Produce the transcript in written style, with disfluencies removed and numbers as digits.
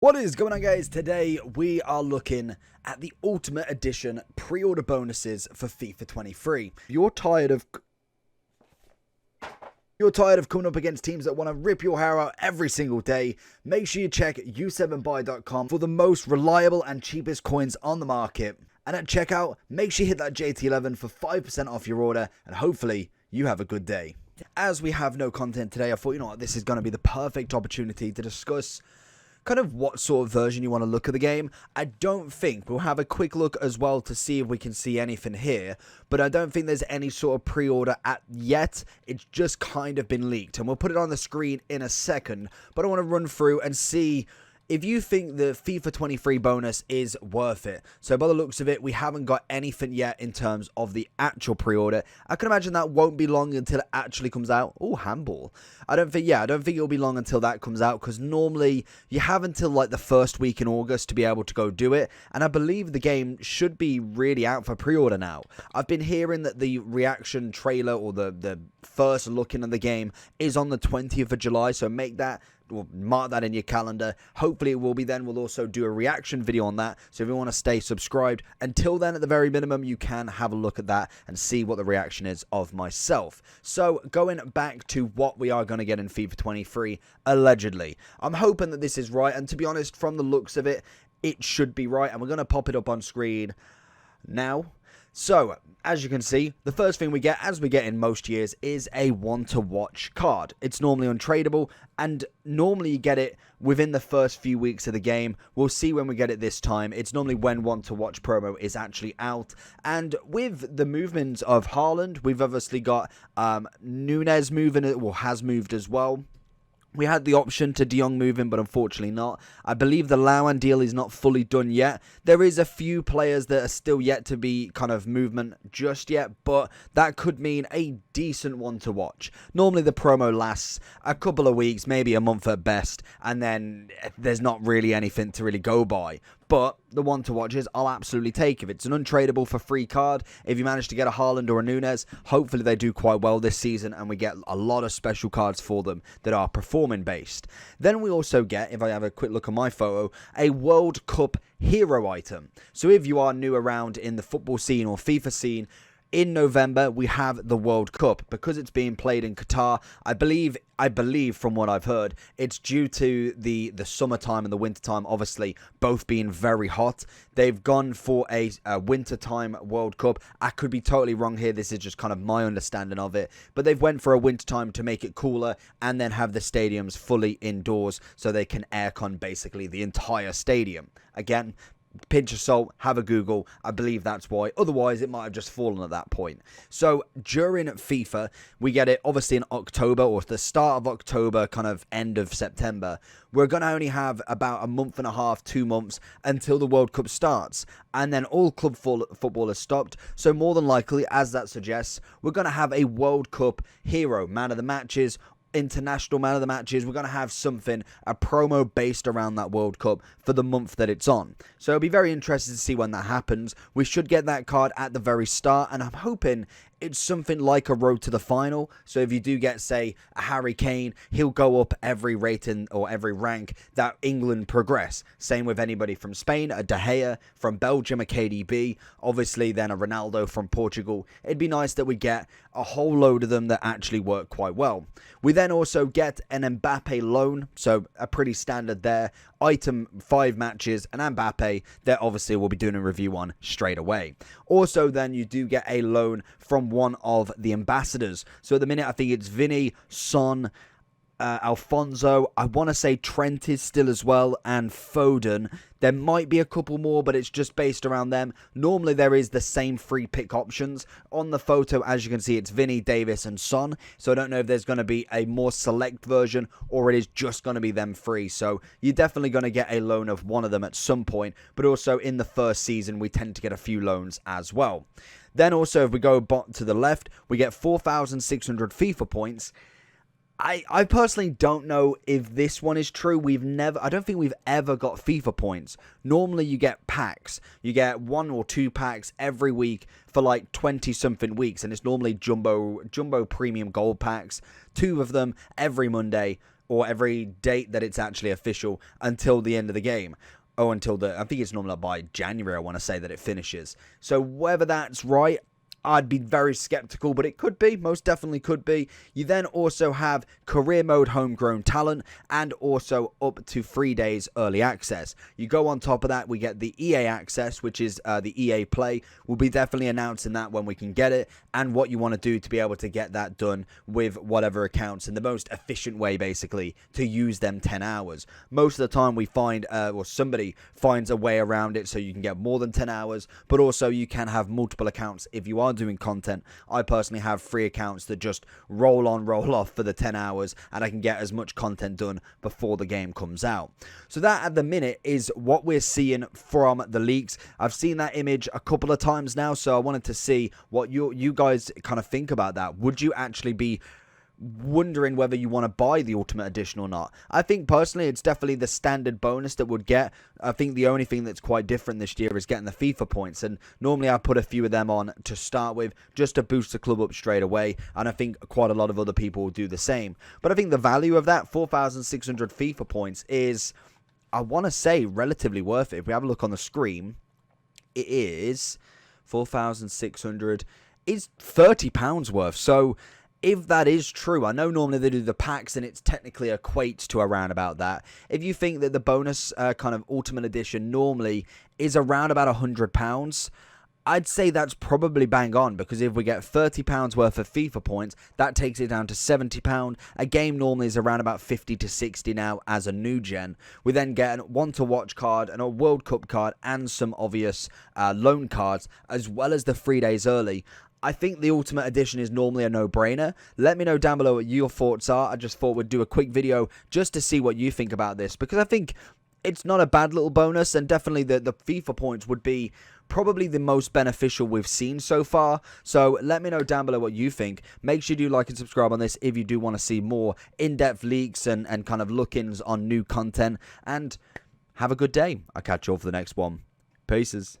What is going on, guys? Today we are looking at the Ultimate Edition pre-order bonuses for FIFA 23. If you're tired of coming up against teams that want to rip your hair out every single day, make sure you check u7buy.com for the most reliable and cheapest coins on the market. And at checkout, make sure you hit that JT11 for 5% off your order, and hopefully you have a good day. As we have no content today, I thought, you know what, this is going to be the perfect opportunity to discuss kind of what sort of version you want to look at the game. I don't think we'll have a quick look as well to see if we can see anything here, but I don't think there's any sort of pre-order at yet. It's just kind of been leaked, and we'll put it on the screen in a second, but I want to run through and see if you think the FIFA 23 bonus is worth it. So by the looks of it, we haven't got anything yet in terms of the actual pre-order. I can imagine that won't be long until it actually comes out. Oh, handball. I don't think it'll be long until that comes out, because normally you have until like the first week in August to be able to go do it. And I believe the game should be really out for pre-order now. I've been hearing that the reaction trailer, or the first looking at the game, is on the 20th of July. So mark that in your calendar. Hopefully it will be then. We'll also do a reaction video on that, so if you want to stay subscribed until then, at the very minimum, you can have a look at that and see what the reaction is of myself. So going back to what we are going to get in FIFA 23, allegedly, I'm hoping that this is right, and to be honest, from the looks of it, it should be right, and we're going to pop it up on screen now. So, as you can see, the first thing we get, as we get in most years, is a want-to-watch card. It's normally untradeable, and normally you get it within the first few weeks of the game. We'll see when we get it this time. It's normally when want-to-watch promo is actually out. And with the movements of Haaland, we've obviously got Nunez moving, or has moved as well. We had the option to De Jong moving, but unfortunately not. I believe the Lauan deal is not fully done yet. There is a few players that are still yet to be kind of movement just yet, but that could mean a decent one to watch. Normally the promo lasts a couple of weeks, maybe a month at best, and then there's not really anything to really go by. But the one to watch is I'll absolutely take. If it's an untradeable for free card, if you manage to get a Haaland or a Nunez, hopefully they do quite well this season and we get a lot of special cards for them that are performing based. Then we also get, if I have a quick look at my photo, a World Cup hero item. So if you are new around in the football scene or FIFA scene, in November, we have the World Cup. Because it's being played in Qatar, I believe from what I've heard, it's due to the summertime and the wintertime, obviously, both being very hot. They've gone for a wintertime World Cup. I could be totally wrong here. This is just kind of my understanding of it. But they've went for a wintertime to make it cooler and then have the stadiums fully indoors so they can aircon basically the entire stadium. Again, pinch of salt, have a Google. I believe that's why. Otherwise, it might have just fallen at that point. So during FIFA, we get it obviously in October, or the start of October, kind of end of September. We're going to only have about a month and a half, 2 months until the World Cup starts. And then all club football has stopped. So more than likely, as that suggests, we're going to have a World Cup hero, man of the matches, international man of the matches. We're going to have something, a promo based around that World Cup for the month that it's on. So it'll be very interesting to see when that happens. We should get that card at the very start, and I'm hoping it's something like a road to the final. So if you do get, say, a Harry Kane, he'll go up every rating or every rank that England progress. Same with anybody from Spain, a De Gea, from Belgium, a KDB, obviously then a Ronaldo from Portugal. It'd be nice that we get a whole load of them that actually work quite well. We then also get an Mbappe loan, so a pretty standard there. Item 5 matches, and Mbappe that obviously we'll be doing a review on straight away. Also then you do get a loan from one of the ambassadors. So at the minute I think it's Vinny, Son, Alfonso, I want to say Trent is still as well, and Foden. There might be a couple more, but it's just based around them. Normally there is the same free pick options. On the photo, as you can see, it's Vinny, Davis and Son. So I don't know if there's going to be a more select version or it is just going to be them free. So you're definitely going to get a loan of one of them at some point. But also in the first season, we tend to get a few loans as well. Then also, if we go to the left, we get 4,600 FIFA points. I personally don't know if this one is true. I don't think we've ever got FIFA points. Normally you get packs. You get 1 or 2 packs every week for like 20 something weeks. And it's normally jumbo premium gold packs. 2 of them every Monday. or every date that it's actually official until the end of the game. Oh, I think it's normally by January, I want to say, that it finishes. So whether that's right, I'd be very skeptical, but it could be, most definitely could be. You then also have career mode homegrown talent and also up to 3 days early access. You go on top of that, we get the EA access, which is the EA Play. We'll be definitely announcing that when we can get it, and what you want to do to be able to get that done with whatever accounts in the most efficient way, basically, to use them 10 hours. Most of the time we find, or somebody finds a way around it so you can get more than 10 hours, but also you can have multiple accounts if you are doing content. I personally have 3 accounts that just roll on, roll off for the 10 hours, and I can get as much content done before the game comes out. So that at the minute is what we're seeing from the leaks. I've seen that image a couple of times now, so I wanted to see what you guys kind of think about that. Would you actually be wondering whether you want to buy the Ultimate Edition or not? I think personally it's definitely the standard bonus that would get. I think the only thing that's quite different this year is getting the FIFA points, and normally I put a few of them on to start with just to boost the club up straight away, and I think quite a lot of other people will do the same. But I think the value of that 4,600 FIFA points is, I want to say, relatively worth it. If we have a look on the screen, it is 4,600 is £30 worth. So if that is true, I know normally they do the packs and it's technically equates to around about that. If you think that the bonus kind of Ultimate Edition normally is around about £100, I'd say that's probably bang on, because if we get £30 worth of FIFA points, that takes it down to £70. A game normally is around about 50 to 60 now as a new gen. We then get a one to watch card and a World Cup card and some obvious loan cards, as well as the 3 days early. I think the Ultimate Edition is normally a no-brainer. Let me know down below what your thoughts are. I just thought we'd do a quick video just to see what you think about this, because I think it's not a bad little bonus, and definitely the FIFA points would be probably the most beneficial we've seen so far. So let me know down below what you think. Make sure you do like and subscribe on this if you do want to see more in-depth leaks and kind of look-ins on new content. And have a good day. I'll catch you all for the next one. Peace.